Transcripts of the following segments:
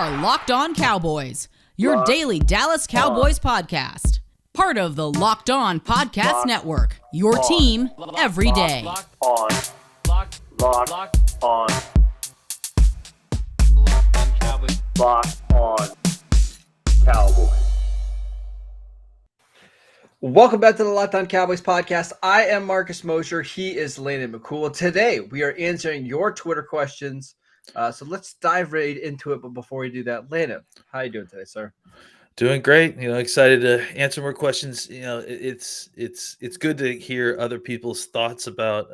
are Locked On Cowboys, your daily Dallas Cowboys podcast. Part of the Locked On Podcast Network, your team every day. Locked on Cowboys. Locked on Cowboys. Welcome back to the Locked On Cowboys podcast. I am Marcus Mosher. He is Landon McCool. Today, we are answering your Twitter questions. So let's dive right into it. But before we do that, Landon, how are you doing today, sir? Doing great. Excited to answer more questions. It's good to hear other people's thoughts about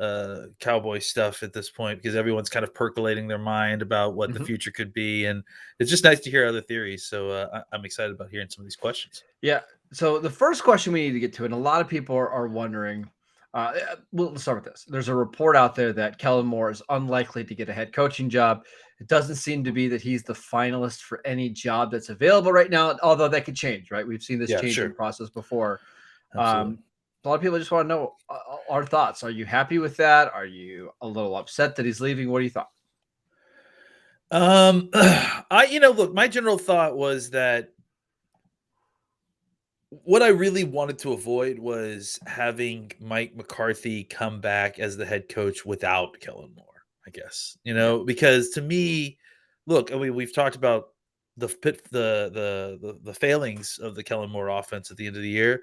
Cowboy stuff at this point, because everyone's kind of percolating their mind about what the future could be, and it's just nice to hear other theories. So I'm excited about hearing some of these questions. Yeah. So the first question we need to get to, and a lot of people are wondering. Let's start with this. There's a report out there that Kellen Moore is unlikely to get a head coaching job. It doesn't seem to be that he's the finalist for any job that's available right now, although that could change, right? We've seen this changing process before. A lot of people just want to know our thoughts. Are you happy with that? Are you a little upset that he's leaving? What do you thought? Look, my general thought was that what I really wanted to avoid was having Mike McCarthy come back as the head coach without Kellen Moore, I guess, because to me, look, I mean, we've talked about the failings of the Kellen Moore offense at the end of the year.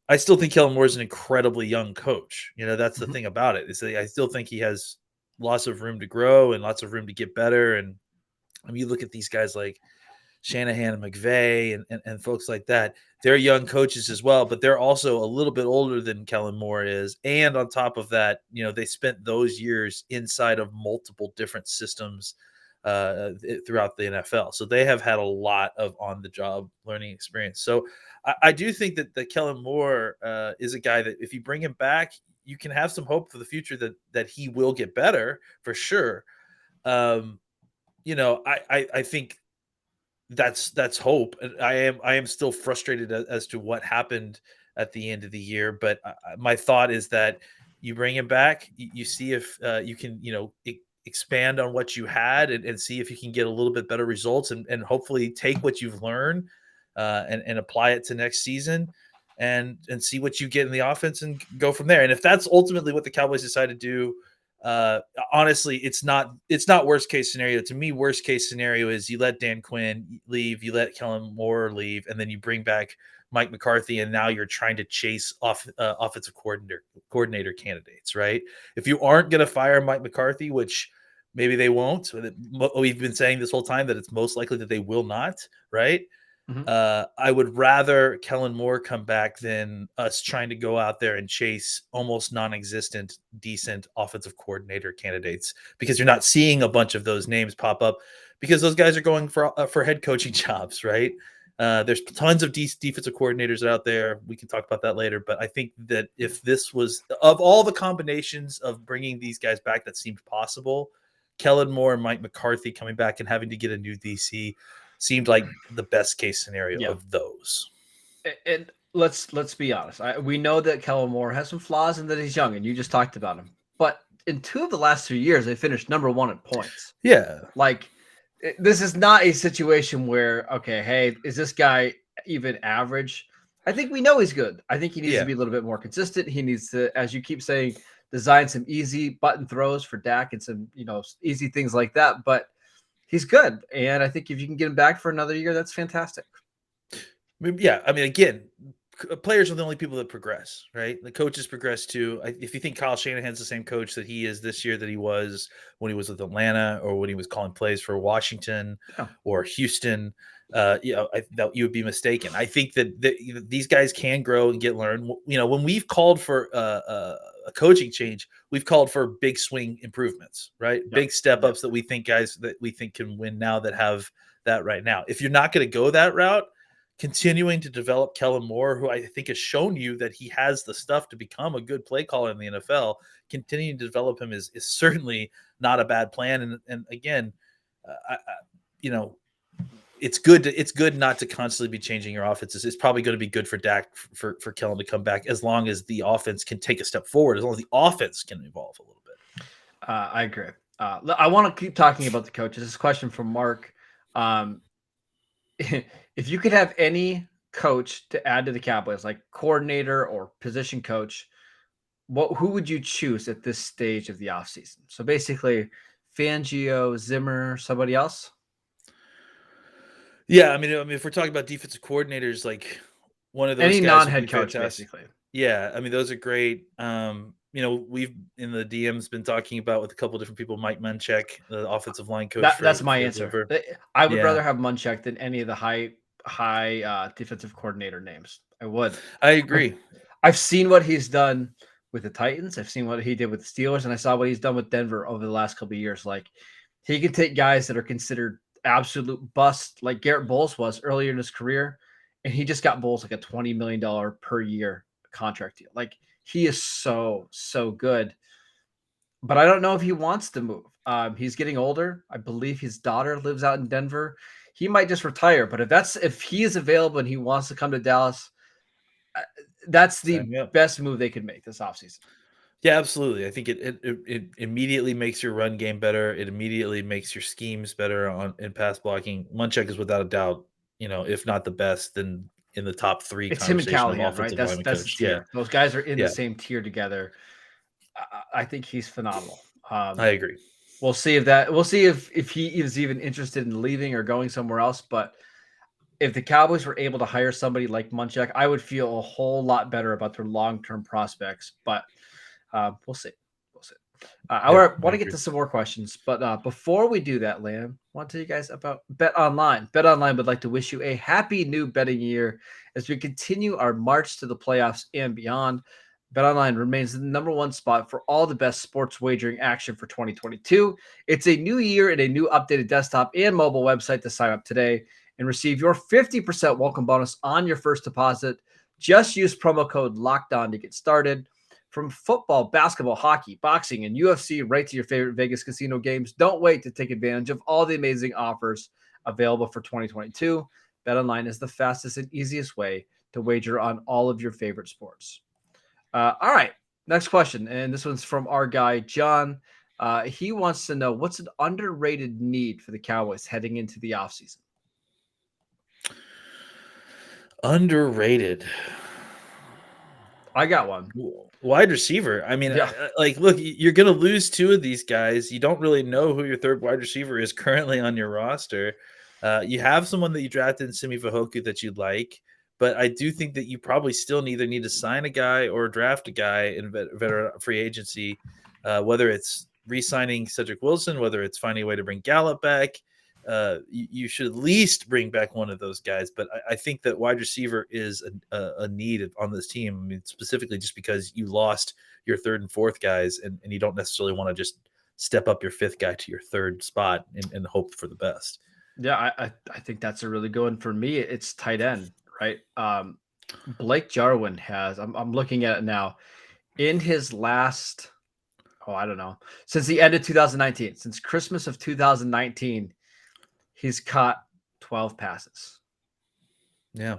I still think Kellen Moore is an incredibly young coach. That's the thing about it, is that I still think he has lots of room to grow and lots of room to get better. And I mean, you look at these guys like Shanahan and McVay and folks like that. They're young coaches as well, but they're also a little bit older than Kellen Moore is. And on top of that, they spent those years inside of multiple different systems throughout the NFL. So they have had a lot of on-the-job learning experience. So I do think that Kellen Moore is a guy that if you bring him back, you can have some hope for the future that he will get better for sure. I think that's hope. I am still frustrated as to what happened at the end of the year, but my thought is that you bring him back, you see if you can expand on what you had and see if you can get a little bit better results, and hopefully take what you've learned and apply it to next season and see what you get in the offense and go from there. And if that's ultimately what the Cowboys decide to do, honestly, it's not worst case scenario. To me, worst case scenario is you let Dan Quinn leave, you let Kellen Moore leave, and then you bring back Mike McCarthy, and now you're trying to chase offensive coordinator candidates, right? If you aren't going to fire Mike McCarthy, which maybe they won't, we've been saying this whole time that it's most likely that they will not, right? I would rather Kellen Moore come back than us trying to go out there and chase almost non-existent, decent offensive coordinator candidates, because you're not seeing a bunch of those names pop up because those guys are going for head coaching jobs, right? There's tons of defensive coordinators out there. We can talk about that later, but I think that if this was, of all the combinations of bringing these guys back that seemed possible, Kellen Moore and Mike McCarthy coming back and having to get a new DC seemed like the best case scenario of those. And let's be honest. We know that Kellen Moore has some flaws and that he's young, and you just talked about him. But in 2 of the last 3 years, they finished number 1 in points. Yeah. Like, this is not a situation where, okay, hey, is this guy even average? I think we know he's good. I think he needs to be a little bit more consistent. He needs to, as you keep saying, design some easy button throws for Dak and some, easy things like that. But he's good. And I think if you can get him back for another year, that's fantastic. Yeah. I mean, again, players are the only people that progress, right? The coaches progress too. If you think Kyle Shanahan's the same coach that he is this year that he was when he was with Atlanta, or when he was calling plays for Washington or Houston, you would be mistaken. I think that these guys can grow and get learned. When we've called for a coaching change, we've called for big swing improvements, right? Big step ups that we think can win now, that have that right now. If you're not going to go that route, continuing to develop Kellen Moore, who I think has shown you that he has the stuff to become a good play caller in the NFL, continuing to develop him is certainly not a bad plan. And again, it's good not to constantly be changing your offenses. It's probably going to be good for Dak, for Kellen to come back, as long as the offense can take a step forward, as long as the offense can evolve a little bit. I agree. I want to keep talking about the coaches. This question from Mark. if you could have any coach to add to the Cowboys, like coordinator or position coach, who would you choose at this stage of the offseason? So basically, Fangio, Zimmer, somebody else? Yeah, I mean, if we're talking about defensive coordinators, like one of those Any guys would be non-head coach, fantastic. basically. Yeah, I mean, those are great. We've in the DMs been talking about with a couple different people, Mike Munchak, the offensive line coach That's my for answer. Denver. I would Yeah, rather have Munchak than any of the high defensive coordinator names. I would. I agree. I've seen what he's done with the Titans. I've seen what he did with the Steelers, and I saw what he's done with Denver over the last couple of years. Like, he can take guys that are considered absolute bust, like Garrett Bowles was earlier in his career, and he just got Bowles like a $20 million per year contract deal. Like, he is so good, but I don't know if he wants to move. He's getting older. I believe his daughter lives out in Denver. He might just retire, but if he is available and he wants to come to Dallas, that's the Sign me up. best move they could make this offseason. Yeah, absolutely. I think it immediately makes your run game better. It immediately makes your schemes better in pass blocking. Munchak is without a doubt, if not the best, then in the top 3 It's him and conversation of Callahan, right? offensive That's lineman the coach. Yeah, tier. Those guys are in yeah, the same tier together. I think he's phenomenal. I agree. We'll see if he is even interested in leaving or going somewhere else. But if the Cowboys were able to hire somebody like Munchak, I would feel a whole lot better about their long-term prospects. But we'll see. I want to get to some more questions, but before we do that, Lam, I want to tell you guys about Bet Online. Bet Online would like to wish you a happy new betting year as we continue our march to the playoffs and beyond. Bet Online remains the #1 spot for all the best sports wagering action for 2022. It's a new year and a new updated desktop and mobile website to sign up today and receive your 50% welcome bonus on your first deposit. Just use promo code LOCKEDON to get started. From football, basketball, hockey, boxing, and UFC right to your favorite Vegas casino games, don't wait to take advantage of all the amazing offers available for 2022. BetOnline is the fastest and easiest way to wager on all of your favorite sports. All right, next question, and this one's from our guy, John. He wants to know, what's an underrated need for the Cowboys heading into the offseason? Underrated. I got one. Wide receiver. I mean, look, you're going to lose 2 of these guys. You don't really know who your third wide receiver is currently on your roster. You have someone that you drafted in Simi Fehoko that you'd like, but I do think that you probably still either need to sign a guy or draft a guy in veteran free agency, whether it's re-signing Cedric Wilson, whether it's finding a way to bring Gallup back. You should at least bring back one of those guys, but I think that wide receiver is a need on this team. I mean, specifically just because you lost your 3rd and 4th guys, and you don't necessarily want to just step up your 5th guy to your 3rd spot and hope for the best. Yeah, I think that's a really good one. For me, it's tight end, right? Blake Jarwin has, I'm looking at it now, in his last, I don't know, since the end of 2019, since Christmas of 2019, he's caught 12 passes. Yeah.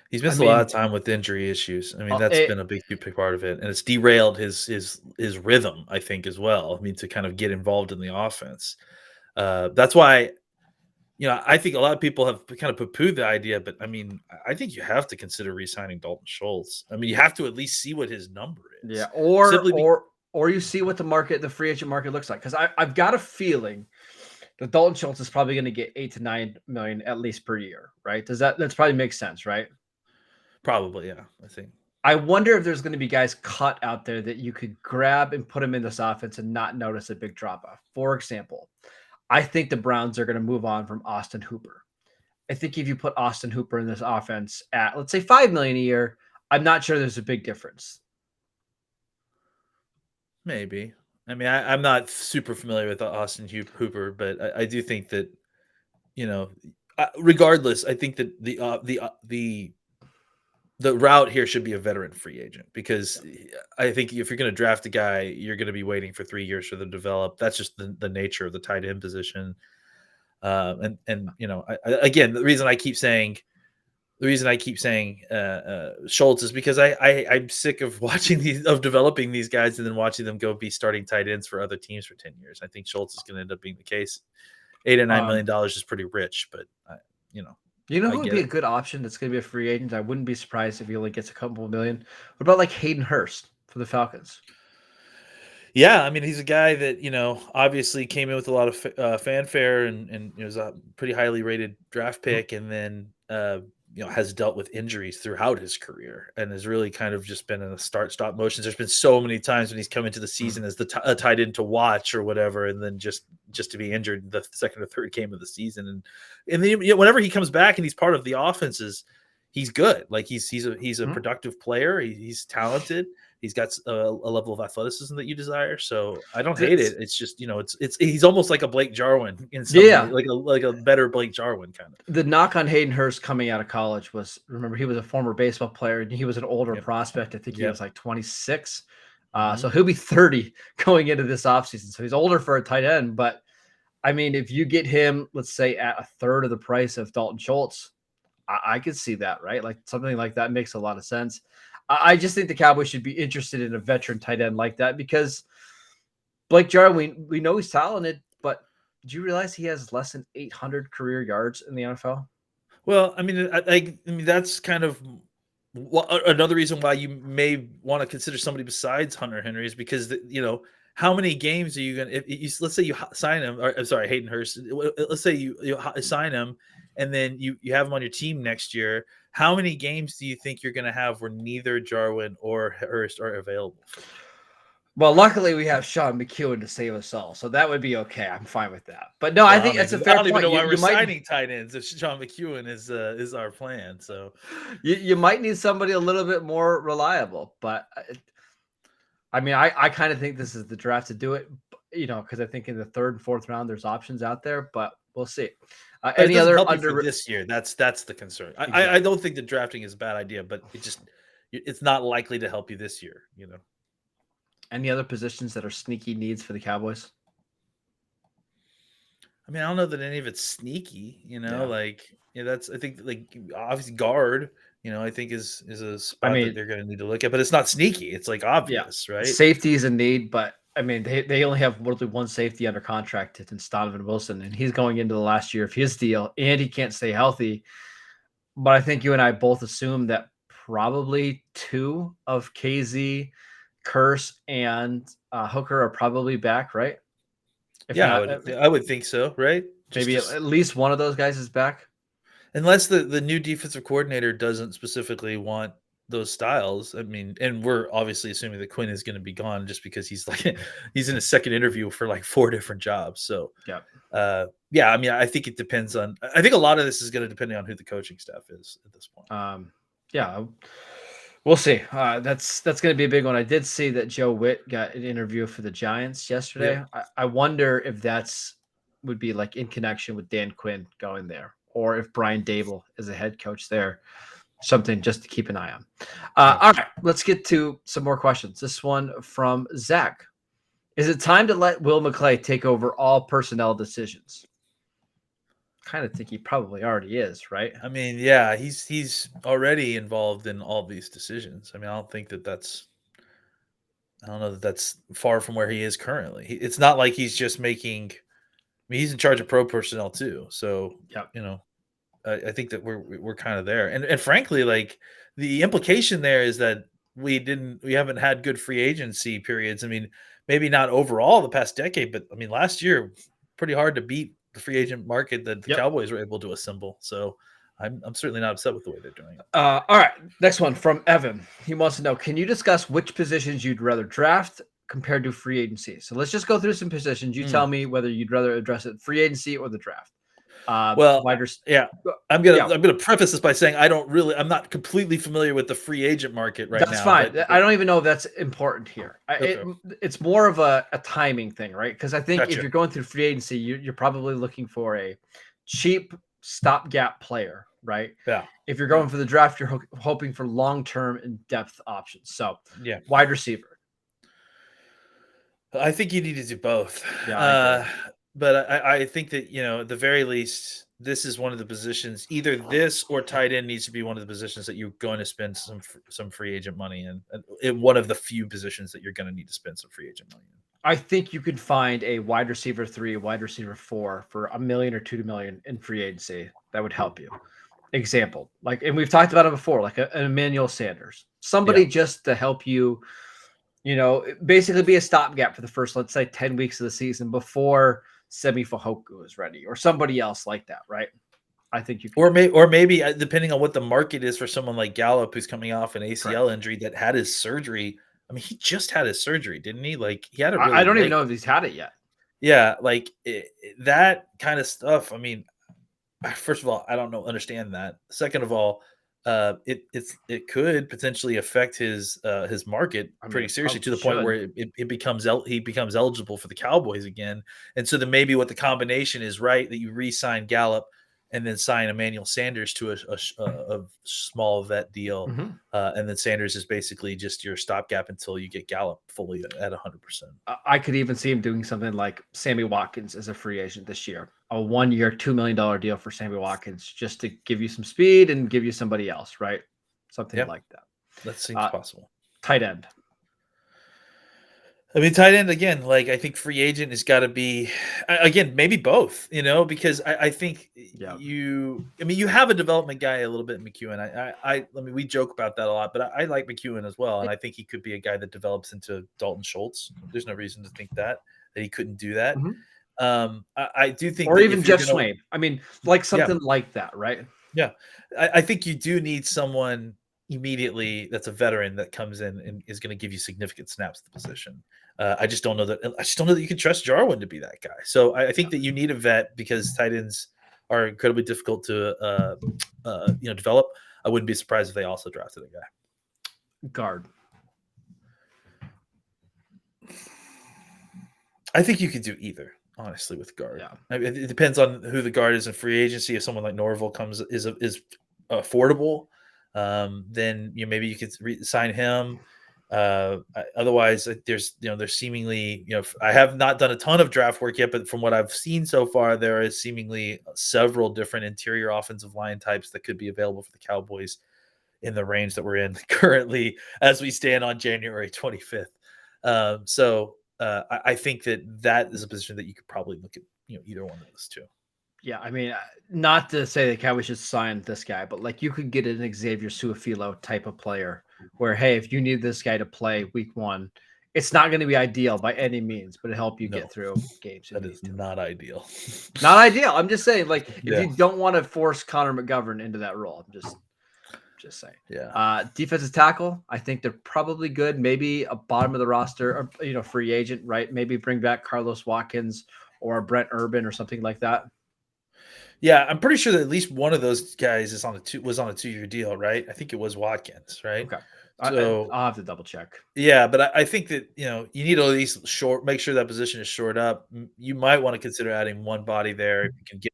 He's missed a lot of time with injury issues. I mean, that's been a big part of it. And it's derailed his rhythm, I think, as well. I mean, to kind of get involved in the offense. That's why, I think a lot of people have kind of poo-pooed the idea, but I mean, I think you have to consider re-signing Dalton Schultz. I mean, you have to at least see what his number is. Yeah, or you see what the free agent market looks like. Because I've got a feeling that Dalton Schultz is probably going to get $8 to $9 million at least per year, right? That's probably makes sense, right? Probably, yeah. I think. I wonder if there's going to be guys cut out there that you could grab and put them in this offense and not notice a big drop off. For example, I think the Browns are going to move on from Austin Hooper. I think if you put Austin Hooper in this offense at, let's say, $5 million a year, I'm not sure there's a big difference. Maybe. I mean, I'm not super familiar with Austin Hooper, but I do think that, regardless, I think that the route here should be a veteran free agent, because I think if you're going to draft a guy, you're going to be waiting for 3 years for them to develop. That's just the nature of the tight end position. Again, the reason I keep saying Schultz is because I'm sick of developing these guys and then watching them go be starting tight ends for other teams for 10 years. I think Schultz is going to end up being the case. $8 to $9 million is pretty rich, but You know I who would get be a it. good option that's going to be a free agent? I wouldn't be surprised if he only gets a couple of million. What about like Hayden Hurst for the Falcons? Yeah, I mean, he's a guy that obviously came in with a lot of fanfare and was a pretty highly rated draft pick, and then has dealt with injuries throughout his career, and has really kind of just been in a start-stop motions. There's been so many times when he's come into the season as the a tight end to watch or whatever, and then just to be injured the second or third game of the season, and then whenever he comes back and he's part of the offenses, he's good. Like he's a productive player. He's talented. He's got a level of athleticism that you desire. So I don't hate it. It's just, he's almost like a Blake Jarwin in some way, like a better Blake Jarwin kind of. The knock on Hayden Hurst coming out of college was, remember, he was a former baseball player and he was an older prospect. I think he was like 26. So he'll be 30 going into this offseason. So he's older for a tight end. But I mean, if you get him, let's say at a third of the price of Dalton Schultz, I could see that, right? Like something like that makes a lot of sense. I just think the Cowboys should be interested in a veteran tight end like that because Blake Jarwin, we know he's talented, but did you realize he has less than 800 career yards in the NFL? Well, I mean, I mean that's kind of another reason why you may want to consider somebody besides Hunter Henry is because how many games are you going to? Let's say you sign him. Or, I'm sorry, Hayden Hurst. Let's say you sign him, and then you have him on your team next year. How many games do you think you're going to have where neither Jarwin or Hurst are available? Well, luckily we have Sean McCool to save us all, so that would be okay. I'm fine with that. But no, I think that's a fair point. I don't even know why we're signing tight ends if Sean McCool is our plan. So you might need somebody a little bit more reliable. But I mean, I kind of think this is the draft to do it. Because I think in the third and fourth round there's options out there, but we'll see. Any other for this year? That's the concern. Exactly. I don't think the drafting is a bad idea, but it's not likely to help you this year. Any other positions that are sneaky needs for the Cowboys? I mean, I don't know that any of it's sneaky. That's I think like obviously guard. I think is a spot that they're going to need to look at, but it's not sneaky. It's like obvious, right? Safety is a need, but I mean, they only have literally one safety under contract. It's Donovan Wilson, and he's going into the last year of his deal, and he can't stay healthy. But I think you and I both assume that probably two of KZ, Curse, and Hooker are probably back, right? I would think so, right? Maybe at least one of those guys is back. Unless the new defensive coordinator doesn't specifically want those styles. I mean, and we're obviously assuming that Quinn is going to be gone just because he's in a second interview for like 4 different jobs. So I mean, I think it depends on. I think a lot of this is going to depend on who the coaching staff is at this point. We'll see. That's going to be a big one. I did see that Joe Witt got an interview for the Giants yesterday. I wonder if would be like in connection with Dan Quinn going there, or if Brian Dable is a head coach there. Something just to keep an eye on. All right, let's get to some more questions. This one from Zach. Is it time to let Will McClay take over all personnel decisions? Kind of think he probably already is, right? I mean, yeah, he's already involved in all these decisions. I mean, I don't know that that's far from where he is currently. It's not like he's just making. I mean, he's in charge of pro personnel too. So, I think that we're kind of there. And frankly, like the implication there is that we haven't had good free agency periods. I mean, maybe not overall the past decade, but I mean, last year, pretty hard to beat the free agent market that the Cowboys were able to assemble. So I'm certainly not upset with the way they're doing it. All right. Next one from Evan. He wants to know, can you discuss which positions you'd rather draft compared to free agency? So let's just go through some positions. You tell me whether you'd rather address it free agency or the draft. I'm gonna preface this by saying I'm not completely familiar with the free agent market right now. That's fine. I don't even know if that's important here. It's more of a timing thing, right? Because I think if you're going through free agency, you're probably looking for a cheap stopgap player, right? Yeah. If you're going for the draft, you're hoping for long-term and depth options. So wide receiver. I think you need to do both. Yeah. But I think that, at the very least, this is one of the positions. Either this or tight end needs to be one of the positions that you're going to spend some free agent money in one of the few positions that you're going to need to spend some free agent money in. I think you could find a wide receiver 3, wide receiver 4 for $1 million or $2 million in free agency. That would help you. Example, like, and we've talked about it before, like an Emmanuel Sanders, somebody just to help you, basically be a stopgap for the first, let's say, 10 weeks of the season before Semi Fehoko is ready, or somebody else like that, right? I think you can. Or maybe depending on what the market is for someone like Gallup, who's coming off an ACL injury that had his surgery. I mean, he just had his surgery, didn't he? Like, he had it. Really I don't even know if he's had it yet. Yeah, like that kind of stuff. I mean, first of all, I don't understand that. Second of all, it could potentially affect his market pretty seriously, to the point where he becomes eligible for the Cowboys again. And so then maybe what the combination is, right, that you re-sign Gallup and then sign Emmanuel Sanders to a small vet deal. And then Sanders is basically just your stopgap until you get Gallup fully at 100%. I could even see him doing something like Sammy Watkins as a free agent this year, a 1-year, $2 million deal for Sammy Watkins, just to give you some speed and give you somebody else, right? Something like that. That seems possible. Tight end. I mean, tight end, again, like, I think free agent has got to be, again, maybe both, because I think you have a development guy a little bit in McEwen. I mean, we joke about that a lot, but I like McEwen as well. And I think he could be a guy that develops into Dalton Schultz. There's no reason to think that he couldn't do that. I do think, or even Jeff Swain. I mean, like something like that, right? Yeah. I think you do need someone immediately that's a veteran that comes in and is going to give you significant snaps at the position. I just don't know that you can trust Jarwin to be that guy. So I think that you need a vet, because tight ends are incredibly difficult to develop. I wouldn't be surprised if they also drafted a guy. Guard. I think you could do either, honestly, with guard. Yeah. I mean, it depends on who the guard is in free agency. If someone like Norville is affordable, then maybe you could sign him. Otherwise, there's seemingly, I have not done a ton of draft work yet, but from what I've seen so far, there is seemingly several different interior offensive line types that could be available for the Cowboys in the range that we're in currently as we stand on January 25th. I think that is a position that you could probably look at, either one of those two. Yeah, I mean, not to say the Cowboys should sign this guy, but like, you could get an Xavier Su'a-Filo type of player where, hey, if you need this guy to play week 1, it's not going to be ideal by any means, but it'll help you get through games. That is not ideal. Not ideal. I'm just saying, like, if you don't want to force Connor McGovern into that role, I'm just saying. Yeah. Defensive tackle, I think they're probably good. Maybe a bottom of the roster, or free agent, right? Maybe bring back Carlos Watkins or Brent Urban or something like that. Yeah, I'm pretty sure that at least one of those guys was on a 2-year deal, right? I think it was Watkins, right? Okay. So I'll have to double check. Yeah, but I think that you need to at least make sure that position is shored up. You might want to consider adding one body there if you can get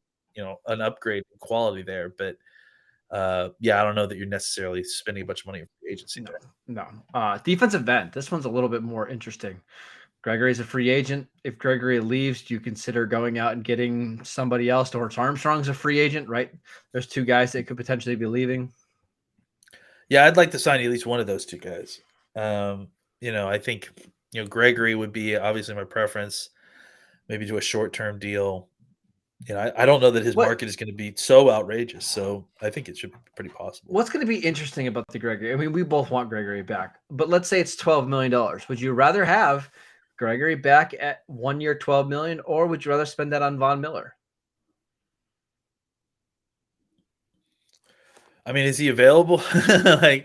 an upgrade in quality there. But I don't know that you're necessarily spending a bunch of money on free agency there. No. Defensive end. This one's a little bit more interesting. Gregory's a free agent. If Gregory leaves, do you consider going out and getting somebody else? Dorrance Armstrong's a free agent, right? There's 2 guys that could potentially be leaving. Yeah, I'd like to sign at least one of those 2 guys. I think Gregory would be obviously my preference. Maybe do a short-term deal. I don't know that his market is going to be so outrageous, so I think it should be pretty possible. What's going to be interesting about the Gregory? I mean, we both want Gregory back, but let's say it's $12 million. Would you rather have Gregory back at 1 year, $12 million, or would you rather spend that on Von Miller? I mean, is he available? I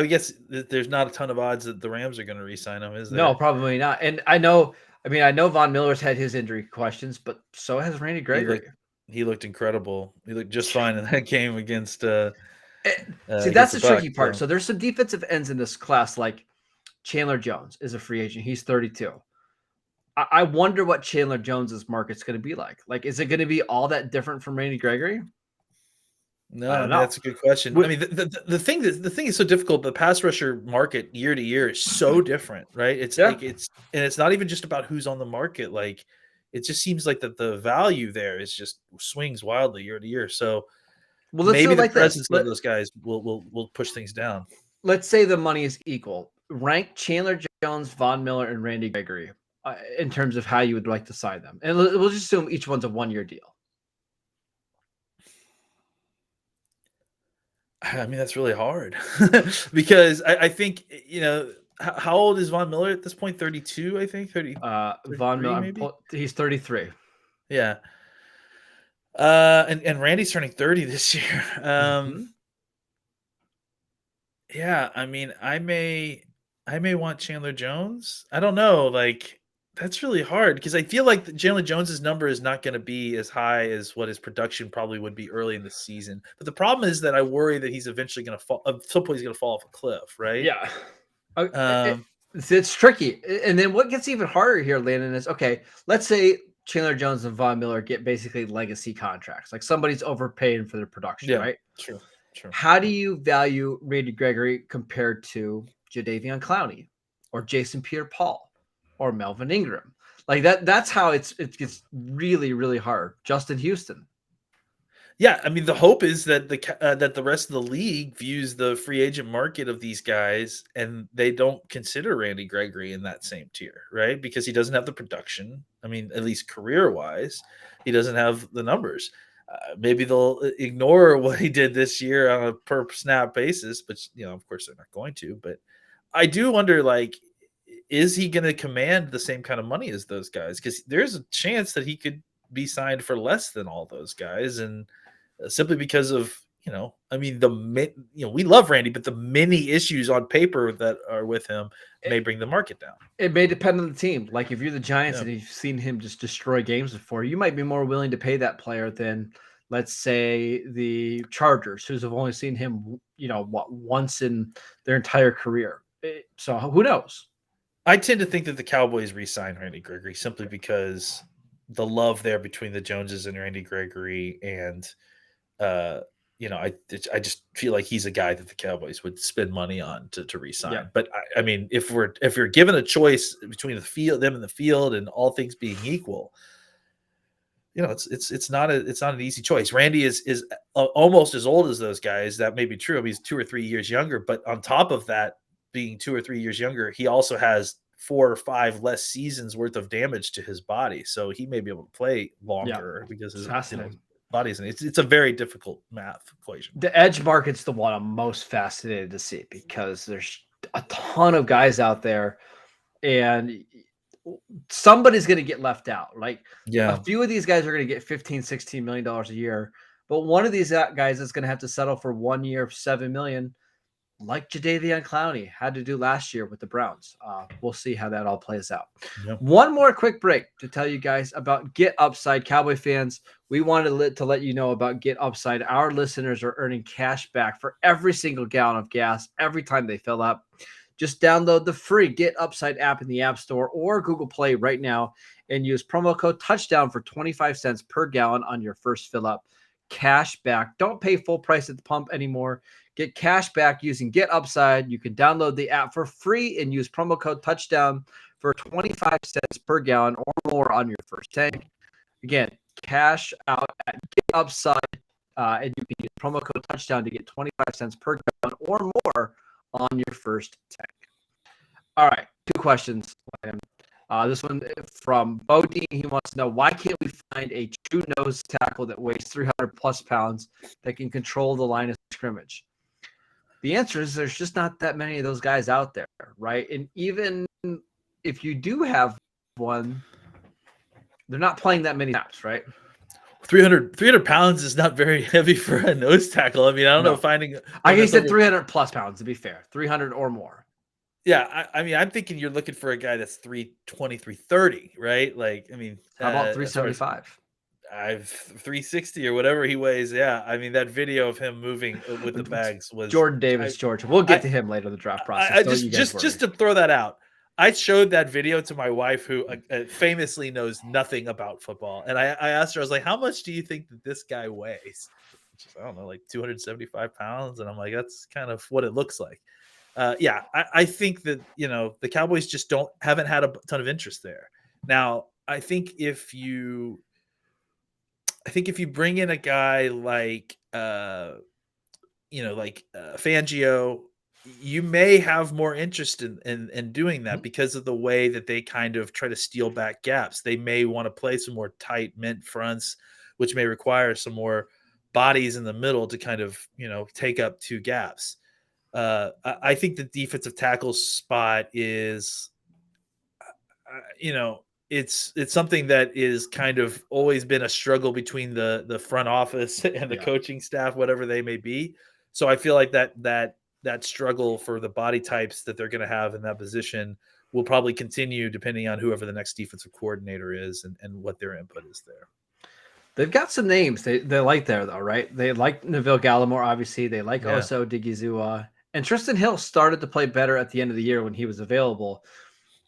guess there's not a ton of odds that the Rams are going to re-sign him, is there? No, probably not. And I know Von Miller's had his injury questions, but so has Randy Gregory. He looked incredible. He looked just fine in that game against. See, that's the tricky part. So there's some defensive ends in this class, like Chandler Jones is a free agent. He's 32. I wonder what Chandler Jones's market's going to be like. Like, is it going to be all that different from Randy Gregory? No, that's a good question. I mean, the thing is so difficult. The pass rusher market year to year is so different, right? It's not even just about who's on the market. Like, it just seems like that the value there is just swings wildly year to year. So Well, let's do maybe it the like this. presence of those guys will push things down. Let's say the money is equal. Rank Chandler Jones, Von Miller, and Randy Gregory in terms of how you would like to sign them. And we'll just assume each one's a 1-year deal. I mean, that's really hard because I think, how old is Von Miller at this point? 32, I think. 30. Von Miller, maybe? he's 33. Yeah. And Randy's turning 30 this year. Yeah, I mean, I may want Chandler Jones. I don't know. Like, that's really hard because I feel like Chandler Jones's number is not going to be as high as what his production probably would be early in the season. But the problem is that I worry that he's eventually going to fall. At some point, he's going to fall off a cliff, right? Yeah. It's tricky. And then what gets even harder here, Landon, is okay, let's say Chandler Jones and Von Miller get basically legacy contracts. Like somebody's overpaying for their production, right? True. How do you value Randy Gregory compared to Jadavion Clowney or Jason Pierre-Paul or Melvin Ingram? Like that's how it gets really, really hard. Justin Houston. Yeah, I mean, the hope is that the rest of the league views the free agent market of these guys and they don't consider Randy Gregory in that same tier, right? Because he doesn't have the production. I mean, at least career-wise, he doesn't have the numbers. Maybe they'll ignore what he did this year on a per snap basis, but of course they're not going to. But I do wonder, like, is he going to command the same kind of money as those guys? Because there's a chance that he could be signed for less than all those guys, and simply because of I mean, we love Randy, but the many issues on paper that are with him may bring the market down. It may depend on the team. Like if you're the Giants and you've seen him just destroy games before, you might be more willing to pay that player than, let's say, the Chargers, who's have only seen him, once in their entire career. So who knows? I tend to think that the Cowboys re-sign Randy Gregory simply because the love there between the Joneses and Randy Gregory, and I just feel like he's a guy that the Cowboys would spend money on to re-sign. Yeah. But I mean, if you're given a choice between them in the field and all things being equal, it's not an easy choice. Randy is almost as old as those guys. That may be true. I mean, he's 2 or 3 years younger, but on top of that, being 2 or 3 years younger, he also has 4 or 5 less seasons worth of damage to his body. So he may be able to play longer because his body's in it. It's a very difficult math equation. The edge market's the one I'm most fascinated to see because there's a ton of guys out there and somebody's going to get left out. Like a few of these guys are going to get $15-16 million a year, but one of these guys is going to have to settle for 1 year, $7 million. Like Jadavion Clowney had to do last year with the Browns. We'll see how that all plays out. Yep. One more quick break to tell you guys about Get Upside. Cowboy fans, we wanted to let you know about Get Upside. Our listeners are earning cash back for every single gallon of gas every time they fill up. Just download the free Get Upside app in the App Store or Google Play right now and use promo code Touchdown for 25 cents per gallon on your first fill up. Cash back. Don't pay full price at the pump anymore. Get cash back using Get Upside. You can download the app for free and use promo code Touchdown for 25 cents per gallon or more on your first tank. Again, cash out at Get Upside, and you can use promo code Touchdown to get 25 cents per gallon or more on your first tank. All right, 2 questions. This one from Bodine. He wants to know, why can't we find a true nose tackle that weighs 300+ pounds that can control the line of scrimmage? The answer is there's just not that many of those guys out there, right? And even if you do have one, they're not playing that many snaps, right? 300 pounds is not very heavy for a nose tackle. I mean, I don't know finding. I said 300+ pounds, to be fair, 300 or more. Yeah, I mean, I'm thinking you're looking for a guy that's 320, 330, right? Like, I mean, how about 375? I've 360 or whatever he weighs. Yeah, I mean, that video of him moving with the bags was Jordan Davis, Georgia. We'll get to him later in the draft process. Just to throw that out, I showed that video to my wife, who famously knows nothing about football, and I asked her, I was like, "How much do you think that this guy weighs?" She's like, "I don't know, like 275 pounds," and I'm like, "That's kind of what it looks like." I think that the Cowboys just haven't had a ton of interest there. Now, I think if you bring in a guy like Fangio, you may have more interest in doing that because of the way that they kind of try to steal back gaps. They may want to play some more tight mint fronts, which may require some more bodies in the middle to kind of, take up two gaps. I think the defensive tackle spot is, it's something that is kind of always been a struggle between the front office and the coaching staff, whatever they may be. So I feel like that struggle for the body types that they're going to have in that position will probably continue depending on whoever the next defensive coordinator is and what their input is there. They've got some names they like there, though, right? They like Neville Gallimore, obviously. They like Oso Digizua. And Tristan Hill started to play better at the end of the year when he was available.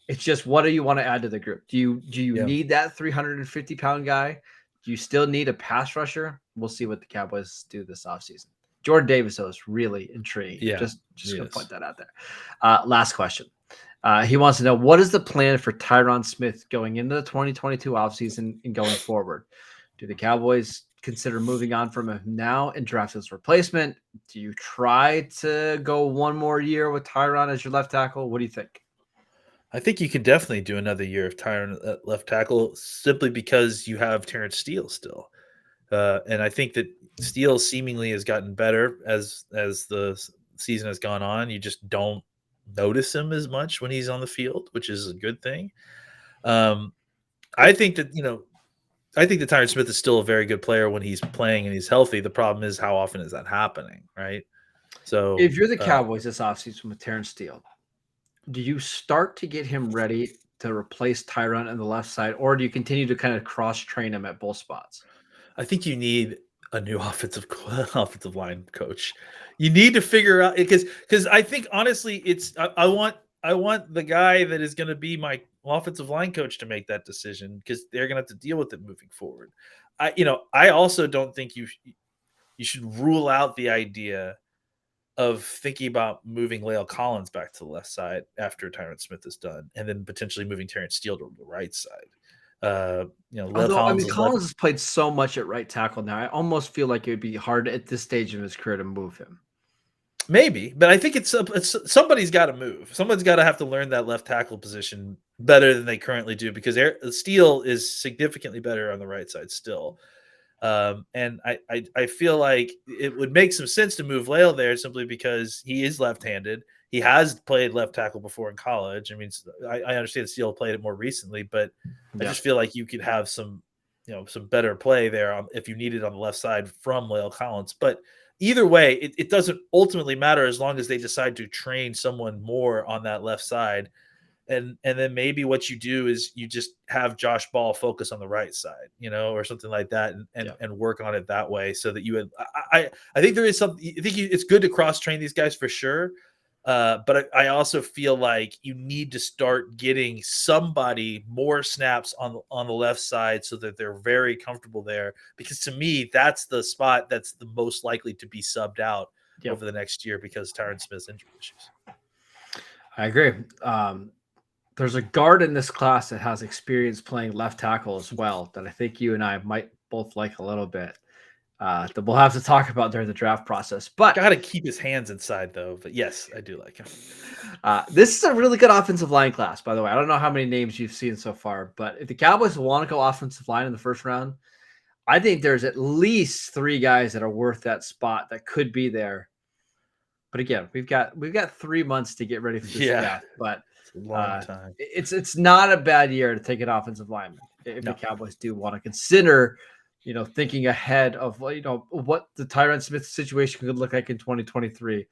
It's just, what do you want to add to the group? Do you need that 350-pound guy? Do you still need a pass rusher? We'll see what the Cowboys do this offseason. Jordan Davis, though, is really intriguing. Yeah, just going to point that out there. Last question. He wants to know, what is the plan for Tyron Smith going into the 2022 offseason and going forward? Do the Cowboys consider moving on from him now and draft his replacement? Do you try to go one more year with Tyron as your left tackle? What do you think? I think you could definitely do another year of Tyron at left tackle simply because you have Terrence Steele still. And I think that Steele seemingly has gotten better as the season has gone on. You just don't notice him as much when he's on the field, which is a good thing. I think that Tyron Smith is still a very good player when he's playing and he's healthy. The problem is, how often is that happening, right? So if you're the Cowboys this offseason with Terrence Steele, do you start to get him ready to replace Tyron on the left side, or do you continue to kind of cross-train him at both spots? I think you need a new offensive line coach. You need to figure out, because I think honestly, it's I want the guy that is going to be my offensive line coach to make that decision, because they're going to have to deal with it moving forward. I also don't think you should rule out the idea of thinking about moving La'el Collins back to the left side after Tyron Smith is done, and then potentially moving Terrence Steele to the right side. Collins has played so much at right tackle now. I almost feel like it would be hard at this stage of his career to move him. Maybe, but I think it's somebody's got to move. Someone's got to have to learn that left tackle position better than they currently do, because Steele is significantly better on the right side still. And I feel like it would make some sense to move La'el there simply because he is left-handed. He has played left tackle before in college. I mean, I understand Steele played it more recently, but I just feel like you could have some better play there if you need it on the left side from La'el Collins. But either way, it doesn't ultimately matter as long as they decide to train someone more on that left side. And then maybe what you do is you just have Josh Ball focus on the right side, or something like that, and work on it that way, so that you would. I think there is something. I think it's good to cross train these guys for sure, but I also feel like you need to start getting somebody more snaps on the left side so that they're very comfortable there. Because to me, that's the spot that's the most likely to be subbed out over the next year because Tyron Smith's injury issues. I agree. There's a guard in this class that has experience playing left tackle as well that I think you and I might both like a little bit, that we'll have to talk about during the draft process. But got to keep his hands inside, though. But yes, I do like him. This is a really good offensive line class, by the way. I don't know how many names you've seen so far, but if the Cowboys want to go offensive line in the first round, I think there's at least 3 guys that are worth that spot that could be there. But again, we've got 3 months to get ready for this draft. But long time. It's not a bad year to take an offensive lineman if the Cowboys do want to consider, thinking ahead of what the Tyron Smith situation could look like in 2023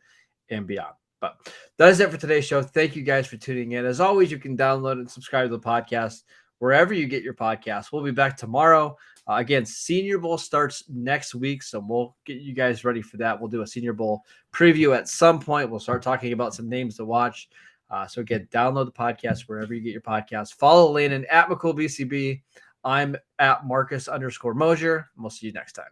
and beyond. But that is it for today's show. Thank you guys for tuning in. As always, you can download and subscribe to the podcast wherever you get your podcasts. We'll be back tomorrow. Again, Senior Bowl starts next week, so we'll get you guys ready for that. We'll do a Senior Bowl preview at some point. We'll start talking about some names to watch. So again, download the podcast wherever you get your podcasts. Follow Landon at McCool BCB. I'm at Marcus _Mosher. And we'll see you next time.